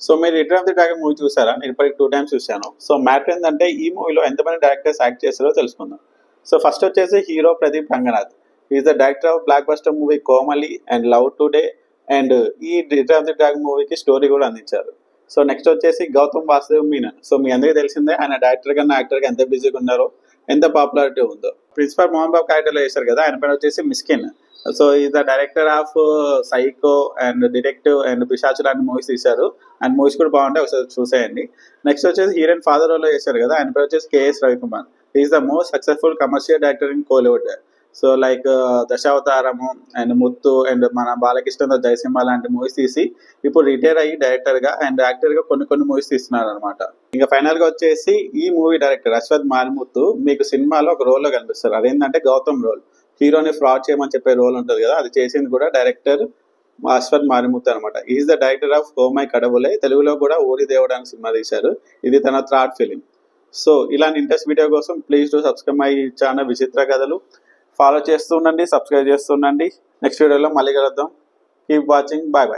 So మీరు return of the dragon movie చూసారా? నేను ఇప్పటికి 2 టైమ్స్ చూసాను. సో మ్యాటర్ ఏందంటే ఈ మూవీలో ఎంతమంది డైరెక్టర్స్ యాక్ట్ చేశారో తెలుసుకుందాం. సో ఫస్ట్ వచ్చేసి hero Pradeep Ranganath. He is the director of block buster movie 'Komali' and 'love today' and ఈ రిటర్న్ ఆఫ్ ది డ్రాగన్ మూవీకి స్టోరీ కూడా అందించారు. సో నెక్స్ట్ వచ్చేసి గౌతమ్ వాసుదేవ్ మీనన్. సో మీ అందరికీ తెలిసిందే ఆయన డైరెక్టర్ కన్నా యాక్టర్ గా ఎంత బిజీగా ఉన్నారో, ఎంత పాపులారిటీ ఉందో. ప్రిన్సిపల్ మోహన్ బాబు క్యారెక్టర్ లో చేశారు కదా, ఆయన పేరు వచ్చేసి Mysskin. So is the director of psycho and detective and Pisasu లాంటి మూవీస్ తీశారు. అండ్ మూవీస్ కూడా బాగుంటాయి, ఒకసారి చూసేయండి. నెక్స్ట్ వచ్చేసి హీరోయిన్ ఫాదర్ రోల్ లో చేశారు కదా, ఆయన పేరు వచ్చేసి K S Ravikumar. Is the most successful commercial director in Kollywood. So like Dasavatharam and Muthu and మన బాలకృష్ణ జయసింహ లాంటి మూవీస్ తీసి ఇప్పుడు రిటైర్ అయ్యి డైరెక్టర్ గా అండ్ యాక్టర్ గా కొన్ని మూవీస్ తీస్తున్నారు అనమాట. ఇంకా ఫైనల్ గా వచ్చేసి ఈ మూవీ డైరెక్టర్ అశ్వథ్ మారిముత్తు మీకు సినిమాలో ఒక రోల్ లో కనిపిస్తారు. అదేంటంటే గౌతమ్ రోల్. హీరోని ఫ్రాడ్ చేయమని చెప్పే రోల్ ఉంటుంది కదా, అది చేసింది కూడా డైరెక్టర్ అశ్వథ్ మారిముత్తు అనమాట. Is the director of కోమై కడవులే. తెలుగులో కూడా ఊరి దేవుడు అని సినిమా తీశారు. ఇది తన థర్డ్ ఫిలిం. సో ఇలాంటి ఇంట్రెస్ట్ వీడియో కోసం please to subscribe my channel విచిత్ర కథలు. ఫాలో చేస్తూ ఉండండి, సబ్స్క్రైబ్ చేస్తూ ఉండండి. నెక్స్ట్ వీడియోలో మళ్ళీ కలుద్దాం. Keep watching. Bye bye.